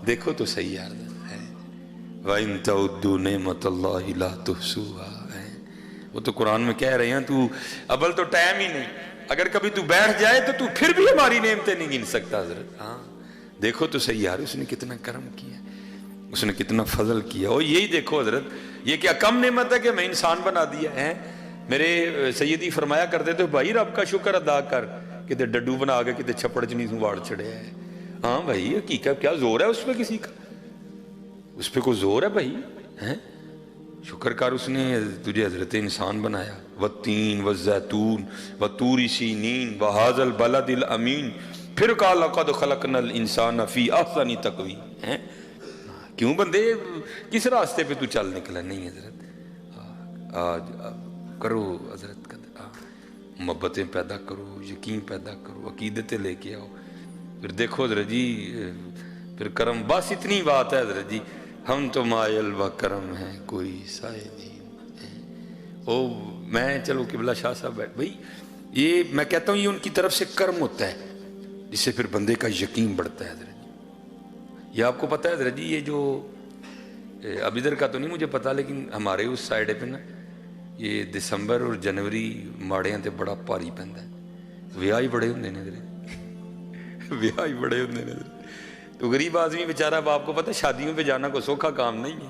دیکھو تو صحیح یار ہے وَإِن تَعُدُّوا نِعْمَتَ اللَّهِ لَا تُحْصُوهَا ہے، وہ تو قرآن میں کہہ رہے ہیں تو اول تو ٹائم ہی نہیں، اگر کبھی تو بیٹھ جائے تو پھر بھی ہماری نعمتیں نہیں گن سکتا حضرت۔ ہاں دیکھو تو صحیح یار اس نے کتنا کرم کیا، اس نے کتنا فضل کیا۔ اور یہی دیکھو حضرت، یہ کیا کم نعمت ہے کہ میں انسان بنا دیا ہے؟ میرے سیدی فرمایا کرتے تھے بھائی رب کا شکر ادا کر، کتے ڈڈو بنا کے کتے چھپڑ چنی سے واڑ چڑھے ہے۔ ہاں بھائی حقیقت کیا زور ہے اس پہ کسی کا؟ اس پہ کوئی زور ہے بھائی؟ شکر کر اس نے تجھے حضرت انسان بنایا۔ والتین والزیتون وطور سینین وہذا البلد الامین، پھر کہا لقد خلقنا الانسان فی احسن تقویم۔ کیوں بندے کس راستے پہ تو چل نکلا؟ نہیں حضرت آج کرو حضرت محبتیں پیدا کرو، یقین پیدا کرو، عقیدتیں لے کے آؤ، پھر دیکھو حضرت جی پھر کرم۔ بس اتنی بات ہے حضرت جی، ہم تو مائل و کرم ہیں کوئی سائے نہیں۔ او میں چلو قبلہ شاہ صاحب بیٹھ بھائی، یہ میں کہتا ہوں یہ ان کی طرف سے کرم ہوتا ہے جس سے پھر بندے کا یقین بڑھتا ہے حضرت جی۔ یہ آپ کو پتہ ہے حضرت جی، یہ جو اب ادھر کا تو نہیں مجھے پتا، لیکن ہمارے اس سائڈ پہ نا یہ دسمبر اور جنوری ماڑیاں تے بڑا پاری پہنتا ہے، ویاہ ہی بڑے ہوندے نے حضرت، ویاہ ہی بڑے ہوندے نے حضرت۔ تو غریب آدمی بیچارہ، اب آپ کو پتہ ہے شادیوں پہ جانا کوئی سوکھا کام نہیں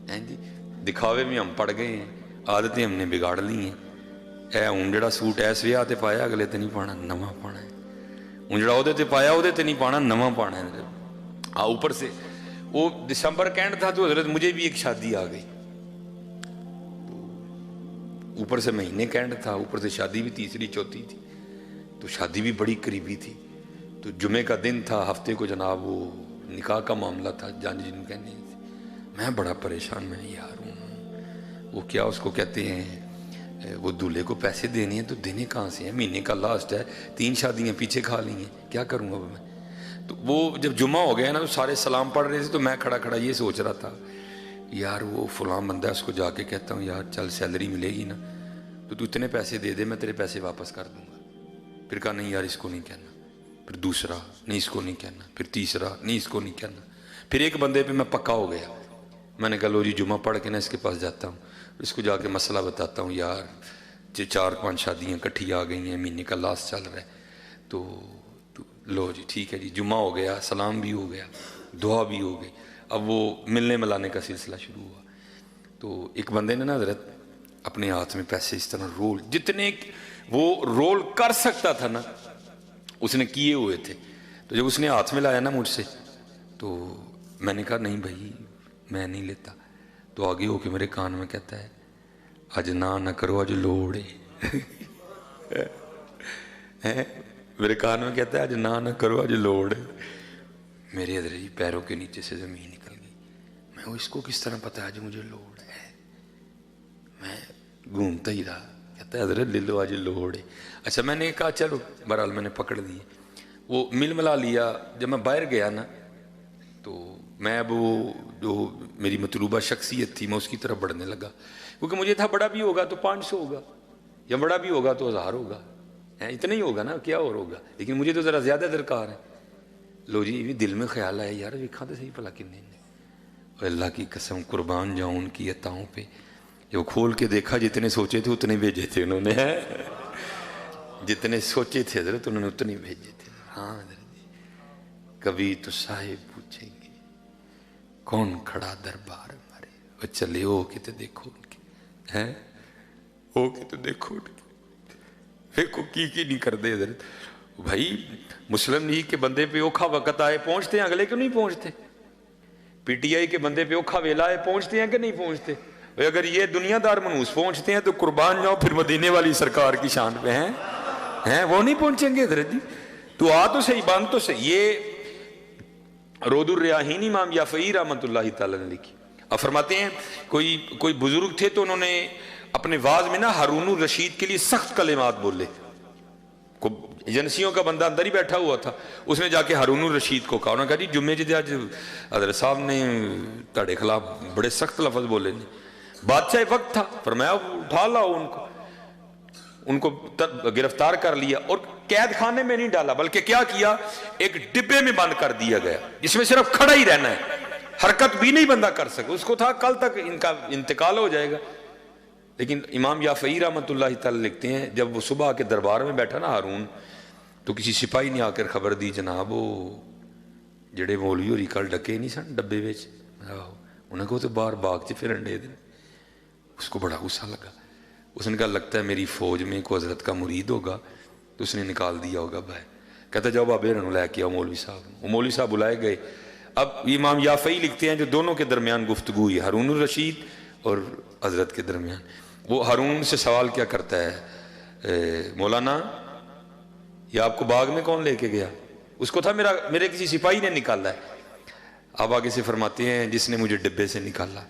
ہے جی، دکھاوے میں ہم پڑ گئے ہیں، عادتیں ہم نے بگاڑ لی ہیں۔ اے ہوں جڑا سوٹ ایس ویاہ تے پایا اگلے تے نہیں پانا، نواں پانا ہے۔ ہوں جڑا عہدے تے پایا عہدے تے نہیں پانا، نواں پانا ہے۔ ہاں اوپر سے وہ دسمبر کینڈ تھا تو حضرت مجھے بھی ایک شادی آ گئی، اوپر سے مہینے کینڈ تھا، اوپر سے شادی بھی تیسری چوتھی تھی، تو شادی بھی بڑی قریبی تھی۔ تو جمعے کا دن تھا، ہفتے کو جناب وہ نکاح کا معاملہ تھا، جان جن کہنے تھے۔ میں بڑا پریشان، میں یار ہوں وہ کیا اس کو کہتے ہیں، وہ دولہے کو پیسے دینے ہیں تو دینے کہاں سے ہیں؟ مہینے کا لاسٹ ہے، 3 شادیاں پیچھے کھا لی ہیں، کیا کروں اب میں؟ تو وہ جب جمعہ ہو گیا نا تو سارے سلام پڑھ رہے تھے، تو میں کھڑا کھڑا یہ سوچ رہا تھا یار وہ فلاں بندہ ہے، اس کو جا کے کہتا ہوں یار چل سیلری ملے گی نا تو اتنے پیسے دے دے، میں تیرے پیسے واپس کر دوں گا۔ پھر کہا نہیں یار اس کو نہیں کہنا، پھر دوسرا نہیں اس کو نہیں کہنا، پھر تیسرا نہیں اس کو نہیں کہنا، پھر ایک بندے پہ میں پکا ہو گیا۔ میں نے کہا لو جی جمعہ پڑھ کے نا اس کے پاس جاتا ہوں، اس کو جا کے مسئلہ بتاتا ہوں، یار 4-5 شادیاں کٹھی آ گئی ہیں، مہینے کا لاسٹ چل رہا ہے، تو لو جی ٹھیک ہے جی۔ جمعہ ہو گیا، سلام بھی ہو گیا، دعا بھی ہو گئی، اب وہ ملنے ملانے کا سلسلہ شروع ہوا۔ تو ایک بندے نے نا حضرت اپنے ہاتھ میں پیسے اس طرح رول، جتنے وہ رول کر سکتا تھا نا اس نے کیے ہوئے تھے۔ تو جب اس نے ہاتھ میں لایا نا مجھ سے تو میں نے کہا نہیں بھائی میں نہیں لیتا، تو آگے ہو کے میرے کان میں کہتا ہے اج نہ کرو اج لوڑ ہے، میرے کان میں کہتا ہے اج نہ کرو اج لوڑ ہے۔ میرے حضرت جی پیروں کے نیچے سے زمین نکل گئی، میں اس کو کس طرح پتا ہے آج مجھے لوڑ ہے؟ میں گھومتا ہی رہا، کہتا ہے حضرت لے لو آج لوڑ ہے۔ اچھا میں نے کہا چلو، بہرحال میں نے پکڑ لیے، وہ مل ملا لیا۔ جب میں باہر گیا نا تو میں اب وہ جو میری مطلوبہ شخصیت تھی میں اس کی طرف بڑھنے لگا، کیونکہ مجھے تھا بڑا بھی ہوگا تو 500 ہوگا، یا بڑا بھی ہوگا تو 1000 ہوگا، اتنا ہی ہوگا نا، کیا اور ہوگا، لیکن مجھے تو ذرا زیادہ درکار ہے۔ لو جی بھی دل میں خیال آیا یار ویکھاں تو صحیح بھلا کنے نے، اور اللہ کی قسم قربان جاؤں ان کی عطاؤں پہ، جو کھول کے دیکھا جتنے سوچے تھے اتنے بھیجے تھے انہوں نے، جتنے سوچے تھے حضرت انہوں نے اتنے بھیجے تھے۔ ہاں حضرت جی کبھی تو صاحب پوچھیں گے کون کھڑا دربار ہمارے، وہ چلے ہو کے تو دیکھو ان کے، ہیں ہو کے تو دیکھو ان کے، دیکھو کی نہیں کر دے حضرت۔ بھائی مسلم لیگ کے بندے پہ اوکھا وقت آئے پہنچتے ہیں، اگلے کیوں نہیں پہنچتے؟ پی ٹی آئی کے بندے پہ اوکھا ویلا آئے پہنچتے ہیں کہ نہیں پہنچتے؟ اگر یہ دنیا دار منوس پہنچتے ہیں تو قربان جاؤ پھر مدینے والی سرکار کی شان پہ ہیں وہ نہیں پہنچیں گے حضرت جی؟ تو آ تو صحیح، باندھ تو صحیح۔ یہ رود الریاحین امام یافعی رحمۃ اللہ تعالی نے لکھی۔ اب فرماتے ہیں کوئی بزرگ تھے تو انہوں نے اپنے واز میں نا ہارون الرشید کے لیے سخت کلمات بولے، ایجنسیوں کا بندہ اندر ہی بیٹھا ہوا تھا، اس نے جا کے ہارون الرشید کو کہا، انہوں نے کہا جی جمعے جی آج حضرت صاحب نے تاڑے خلاف بڑے سخت لفظ بولے نے۔ بادشاہ وقت تھا، فرمایا اٹھا لاؤ ان کو۔ ان کو گرفتار کر لیا اور قید خانے میں نہیں ڈالا، بلکہ کیا کیا، ایک ڈبے میں بند کر دیا گیا جس میں صرف کھڑا ہی رہنا ہے، حرکت بھی نہیں بندہ کر سکے، اس کو تھا کل تک ان کا انتقال ہو جائے گا۔ لیکن امام یافعی رحمۃ اللہ تعالی لکھتے ہیں جب وہ صبح کے دربار میں بیٹھا نا ہارون، تو کسی سپاہی نے آ کر خبر دی، جناب وہ جڑے مولوی ہوری کل ڈکے نہیں سن ڈبے وچ، انہیں کو تو باہر باغ چ پھرن دے دیں۔ اس کو بڑا غصہ لگا، اس نے کہا لگتا ہے میری فوج میں کوئی حضرت کا مرید ہوگا، تو اس نے نکال دیا ہوگا باہر۔ کہتا جاؤ بابے رنو لے کے آؤ مولوی صاحب۔ وہ مولوی صاحب بلائے گئے۔ اب امام یافعی لکھتے ہیں جو دونوں کے درمیان گفتگو ہوئی، ہارون الرشید اور حضرت کے درمیان، وہ ہارون سے سوال کیا کرتا ہے، مولانا یہ آپ کو باغ میں کون لے کے گیا؟ اس کو تھا میرے کسی سپاہی نے نکالا ہے۔ آپ آگے سے فرماتے ہیں جس نے مجھے ڈبے سے نکالا۔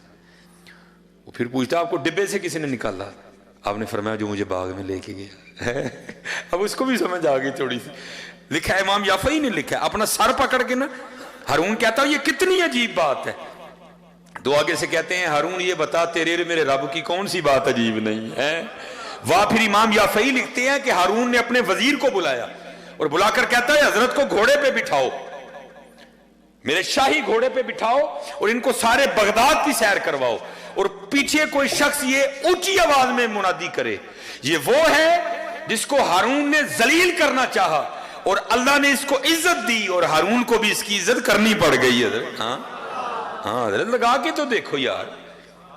وہ پھر پوچھتا آپ کو ڈبے سے کسی نے نکالا؟ آپ نے فرمایا جو مجھے باغ میں لے کے گیا۔ اب اس کو بھی سمجھ آ گئی تھوڑی سی۔ لکھا ہے امام یافعی نے لکھا ہے، اپنا سر پکڑ کے نا ہارون کہتا ہے یہ کتنی عجیب بات ہے۔ دو آگے سے کہتے ہیں ہارون یہ بتا تیرے اور میرے رب کی کون سی بات عجیب نہیں ہے؟ واہ پھر امام یافعی لکھتے ہیں کہ ہارون نے اپنے وزیر کو بلایا اور بلا کر کہتا ہے حضرت کو گھوڑے پہ بٹھاؤ، میرے شاہی گھوڑے پہ بٹھاؤ اور ان کو سارے بغداد کی سیر کرواؤ، اور پیچھے کوئی شخص یہ اونچی آواز میں منادی کرے یہ وہ ہے جس کو ہارون نے ذلیل کرنا چاہا اور اللہ نے اس کو عزت دی، اور ہارون کو بھی اس کی عزت کرنی پڑ گئی۔ حضرت ہاں حضرت لگا کے تو دیکھو یار،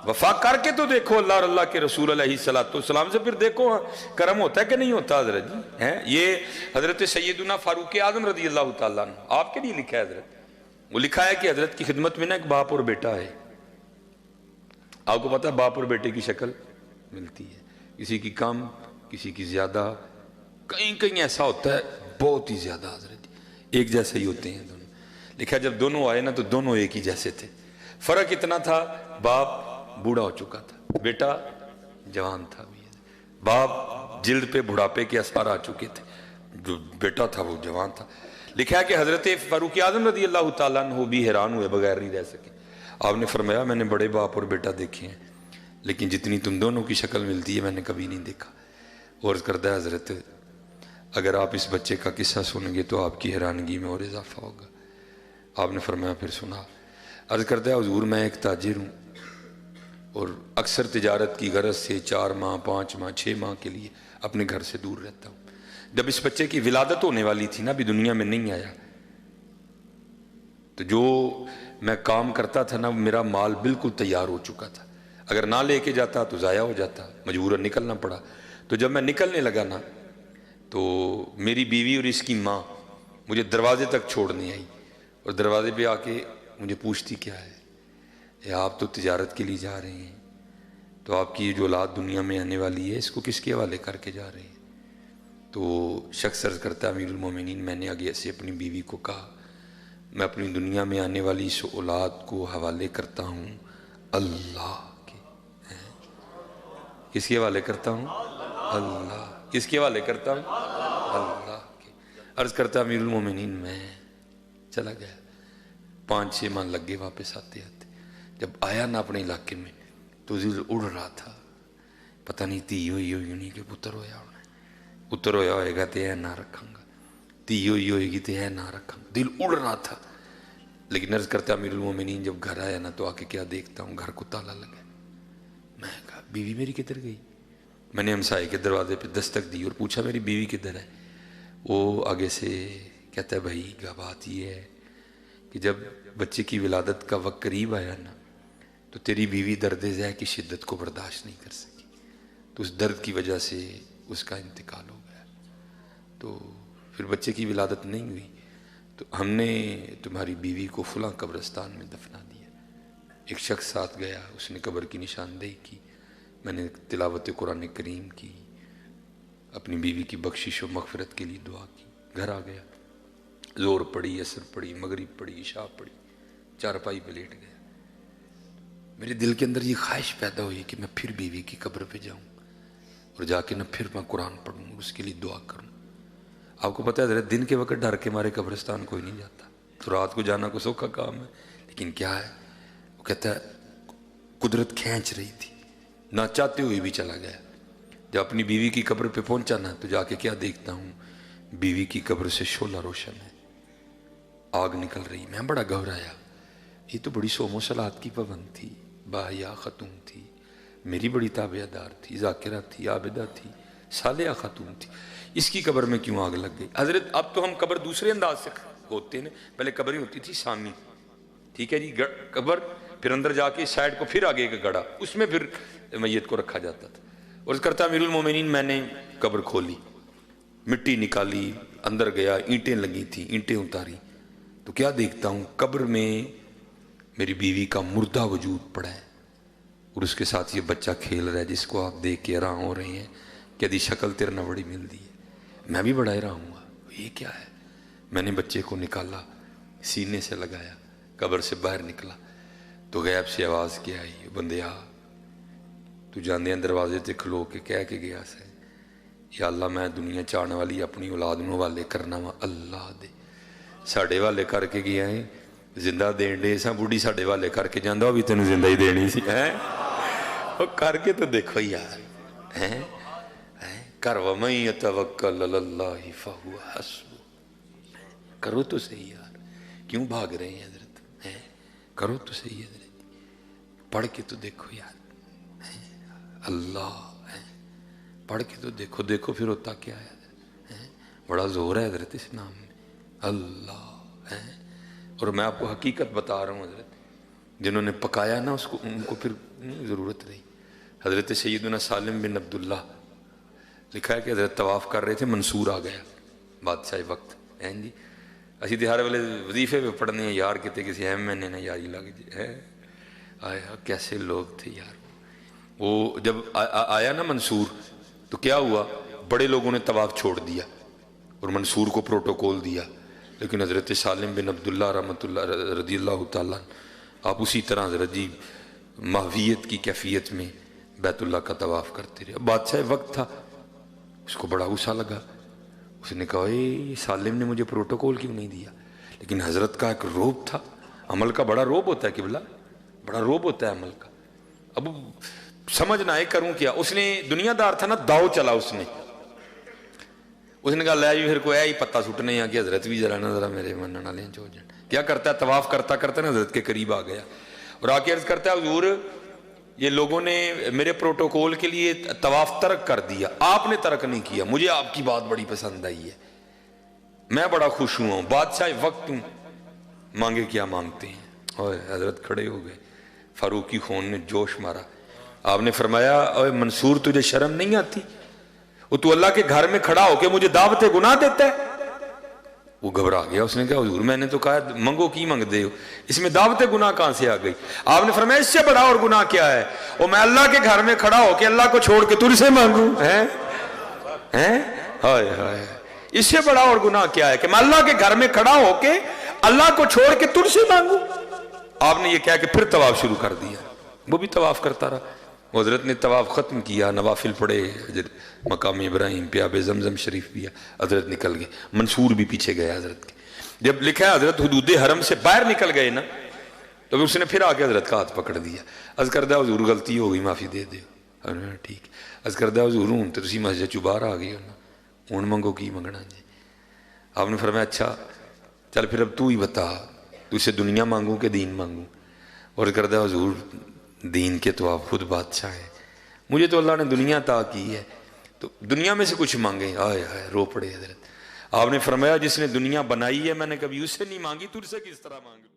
وفا کر کے تو دیکھو اللہ اور اللہ کے رسول علیہ السلام سے، پھر دیکھو کرم ہوتا ہے کہ نہیں ہوتا حضرت جی۔ یہ حضرت سیدنا فاروق اعظم رضی اللہ تعالیٰ عنہ آپ کے لیے لکھا ہے حضرت، وہ لکھا ہے کہ حضرت کی خدمت میں نا ایک باپ اور بیٹا ہے۔ آپ کو پتا ہے باپ اور بیٹے کی شکل ملتی ہے، کسی کی کم کسی کی زیادہ، کہیں ایسا ہوتا ہے بہت ہی زیادہ حضرت ایک جیسے ہی ہوتے ہیں دونوں۔ لکھا جب دونوں آئے نا تو دونوں ایک ہی جیسے تھے، فرق اتنا تھا باپ بوڑھا ہو چکا تھا، بیٹا جوان تھا۔ باپ جلد پہ بڑھاپے کے اثار آ چکے تھے، جو بیٹا تھا وہ جوان تھا۔ لکھا ہے کہ حضرت فاروق اعظم رضی اللہ تعالیٰ عنہ بھی حیران ہوئے بغیر نہیں رہ سکے۔ آپ نے فرمایا میں نے بڑے باپ اور بیٹا دیکھے ہیں لیکن جتنی تم دونوں کی شکل ملتی ہے میں نے کبھی نہیں دیکھا۔ اور کرتا ہے حضرت اگر آپ اس بچے کا قصہ سنیں گے تو آپ کی حیرانگی میں اور اضافہ ہوگا۔ آپ نے فرمایا پھر سنا۔ عرض کرتا ہے حضور میں ایک تاجر ہوں اور اکثر تجارت کی غرض سے 4 ماہ 5 ماہ 6 ماہ کے لیے اپنے گھر سے دور رہتا ہوں۔ جب اس بچے کی ولادت ہونے والی تھی نا، ابھی دنیا میں نہیں آیا، تو جو میں کام کرتا تھا نا میرا مال بالکل تیار ہو چکا تھا، اگر نہ لے کے جاتا تو ضائع ہو جاتا، مجبوراً نکلنا پڑا۔ تو جب میں نکلنے لگا نا تو میری بیوی اور اس کی ماں مجھے دروازے تک چھوڑنے آئی اور دروازے پہ آ کے مجھے پوچھتی کیا ہے، آپ تو تجارت کے لیے جا رہے ہیں تو آپ کی یہ جو اولاد دنیا میں آنے والی ہے اس کو کس کے حوالے کر کے جا رہے ہیں؟ تو شخص عرض کرتا امیر المومنین میں نے آگے سے اپنی بیوی کو کہا میں اپنی دنیا میں آنے والی اس اولاد کو حوالے کرتا ہوں اللہ کے۔ کس کے حوالے کرتا ہوں؟ اللہ۔ کس کے حوالے کرتا ہوں؟ اللہ کے۔ عرض کرتا امیر المومنین میں چلا گیا، 5-6 ماہ لگ گئے واپس آتے آتے۔ جب آیا نا اپنے علاقے میں تو دل اڑ رہا تھا، پتہ نہیں تھی ہوئی نہیں کہ پتر ہویا ہونا، پتر ہویا ہوئے گا تو نہ رکھاں گا، تھی ہوئے گی تو نہ رکھاں گا، دل اڑ رہا تھا۔ لیکن عرض کرتا امیر المومنین جب گھر آیا نا تو آ کے کیا دیکھتا ہوں گھر کو تالا لگا۔ میں کہا بیوی میری کدھر گئی؟ میں نے ہمسائے کے دروازے پہ دستک دی اور پوچھا میری بیوی کدھر ہے؟ وہ آگے سے کہتا ہے بھائی بات یہ ہے کہ جب بچے کی ولادت کا وقت قریب آیا نا تو تیری بیوی درد ذہ کی شدت کو برداشت نہیں کر سکی، تو اس درد کی وجہ سے اس کا انتقال ہو گیا۔ تو پھر بچے کی ولادت نہیں ہوئی تو ہم نے تمہاری بیوی کو فلاں قبرستان میں دفنا دیا۔ ایک شخص ساتھ گیا، اس نے قبر کی نشاندہی کی، میں نے تلاوت قرآن کریم کی، اپنی بیوی کی بخشش و مغفرت کے لیے دعا کی، گھر آ گیا، زور پڑی، عصر پڑی، مغرب پڑی، عشاء پڑی، چارپائی پہ لیٹ گیا۔ میرے دل کے اندر یہ خواہش پیدا ہوئی کہ میں پھر بیوی کی قبر پہ جاؤں اور جا کے نہ پھر میں قرآن پڑھوں، اس کے لیے دعا کروں۔ آپ کو پتہ ہے حضرت دن کے وقت ڈر کے مارے قبرستان کوئی نہیں جاتا، تو رات کو جانا کو سوکھا کام ہے، لیکن کیا ہے وہ کہتا ہے قدرت کھینچ رہی تھی، نہ چاہتے ہوئے بھی چلا گیا۔ جب اپنی بیوی کی قبر پہ پہنچا نا تو جا کے کیا دیکھتا ہوں، بیوی کی قبر سے شعلہ روشن ہے، آگ نکل رہی۔ میں بڑا گھبرایا، یہ تو بڑی صوم و صلات کی پابند تھی، باحیا خاتون تھی، میری بڑی تابعہ دار تھی، ذاکرہ تھی، عابدہ تھی، صالحہ خاتون تھی، اس کی قبر میں کیوں آگ لگ گئی؟ حضرت اب تو ہم قبر دوسرے انداز سے ہوتے ہیں، پہلے قبر ہی ہوتی تھی سامی، ٹھیک ہے جی، قبر، پھر اندر جا کے سائڈ کو پھر آگے کا گڑھا، اس میں پھر میت کو رکھا جاتا تھا۔ اور کرتا امیر المومنین، میں نے قبر کھولی، مٹی نکالی، اندر گیا، اینٹیں لگی تھیں، اینٹیں اتاری تو کیا دیکھتا ہوں، قبر میں میری بیوی کا مردہ وجود پڑا ہے، اور اس کے ساتھ یہ بچہ کھیل رہا ہے جس کو آپ دیکھ کے حیران ہو رہے ہیں کہ ادھی شکل تیرے نہ بڑی مل دی ہے۔ میں بھی بڑا حیران ہوں، یہ کیا ہے؟ میں نے بچے کو نکالا، سینے سے لگایا، قبر سے باہر نکلا تو غیب سے آواز کیا آئی، بندیا تو جاندے ہیں دروازے تے کھلو کے کہہ کے گیا سے، یا اللہ میں دنیا چاہنے والی اپنی اولاد نو والے کرنا وا، اللہ دے ساڑے والے کر کے گیا ہے، زندہ دین دے سا بوڑھی ساڑے والے کر کے جاندہ بھی تینوں زندہ ہی دینی سی ہے، وہ کر کے تو دیکھو یار، کر وَمَن يَتَوَکَّلْ عَلَى اللَّهِ فَهُوَ حَسْبُهُ، کرو تو صحیح یار، کیوں بھاگ رہے ہیں حضرت؟ کرو تو صحیح حضرت، پڑھ کے تو دیکھو یار، اللہ پڑھ کے تو دیکھو، دیکھو پھر ہوتا کیا ہے، بڑا زور ہے حضرت اس نام میں، اللہ۔ اور میں آپ کو حقیقت بتا رہا ہوں حضرت، جنہوں نے پکایا نا اس کو، ان کو پھر ضرورت نہیں۔ حضرت سیدنا سالم بن عبداللہ، لکھا ہے کہ حضرت طواف کر رہے تھے، منصور آ گیا بادشاہ وقت، جی اسی تہارے والے وظیفے پہ پڑھنے ہیں یار، کہتے کسی اہم میں نے یاری لگ جائے، آیا کیسے لوگ تھے یار۔ وہ جب آیا نا منصور تو کیا ہوا، بڑے لوگوں نے طواف چھوڑ دیا اور منصور کو پروٹوکول دیا، لیکن حضرت سالم بن عبداللہ رحمۃ اللہ رضی اللہ تعالیٰ آپ اسی طرح حضرت جی محویت کی کیفیت میں بیت اللہ کا طواف کرتے رہے۔ بادشاہ وقت تھا، اس کو بڑا غصہ لگا، اس نے کہا اے سالم نے مجھے پروٹوکول کیوں نہیں دیا؟ لیکن حضرت کا ایک روب تھا، عمل کا بڑا روب ہوتا ہے قبلہ، بڑا روب ہوتا ہے عمل کا۔ اب سمجھ نہ آئے کروں کیا، اس نے دنیا دار تھا نا، داؤ چلا اس نے کہا لے جی پھر کوئی ہی پتہ سٹنے ہیں کہ حضرت بھی ذرا نا ذرا میرے منن والے جو جان کیا کرتا ہے، طواف کرتا کرتا نا حضرت کے قریب آ گیا اور آ کے عرض کرتا ہے حضور یہ لوگوں نے میرے پروٹوکول کے لیے طواف ترک کر دیا، آپ نے ترک نہیں کیا، مجھے آپ کی بات بڑی پسند آئی ہے، میں بڑا خوش ہوا ہوں، بادشاہ وقت مانگے کیا مانگتے ہیں۔ اور حضرت کھڑے ہو گئے، فاروقی خون نے جوش مارا، آپ نے فرمایا اوے منصور تجھے شرم نہیں آتی، وہ تو اللہ کے گھر میں کھڑا ہو کے مجھے دعوت گناہ دیتا ہے؟ وہ گھبرا گیا، اس نے کہا حضور میں نے تو کہا منگو کی مانگ دے ہو، اس میں دعوت گناہ کہاں سے آ گئی؟ آپ نے فرمایا اس سے بڑا اور گناہ کیا ہے، وہ میں اللہ کے گھر میں کھڑا ہو کے اللہ کو چھوڑ کے تجھ سے مانگوں، ہائے ہائے، اس سے بڑا اور گناہ کیا ہے کہ میں اللہ کے گھر میں کھڑا ہو کے اللہ کو چھوڑ کے تجھ سے مانگوں؟ آپ نے یہ کہا کہ پھر طواف شروع کر دیا، وہ بھی طواف کرتا رہا۔ حضرت نے طواف ختم کیا، نوافل پڑھے، مقام ابراہیم پہ آب زمزم شریف پیا، حضرت نکل گئے، منصور بھی پیچھے گیا حضرت کے۔ جب لکھا ہے حضرت حدود حرم سے باہر نکل گئے نا تو اس نے پھر آ کے حضرت کا ہاتھ پکڑ دیا، عرض کردہ حضور غلطی ہو گئی معافی دے دیو، ٹھیک، عرض کردہ حضور ہوں تو تسی مسجد چو باہر آ گئی ہو نا، ہوں منگو کی منگنا جی؟ آپ نے فرمایا اچھا چل پھر اب تو ہی بتا، تو سے دنیا مانگوں کہ دین مانگوں؟ اور کردہ حضور دین کے تو آپ خود بادشاہ ہیں، مجھے تو اللہ نے دنیا عطا کی ہے تو دنیا میں سے کچھ مانگیں۔ آئے ہائے رو پڑے حضرت۔ آپ نے فرمایا جس نے دنیا بنائی ہے میں نے کبھی اس سے نہیں مانگی، تجھ سے کس طرح مانگوں؟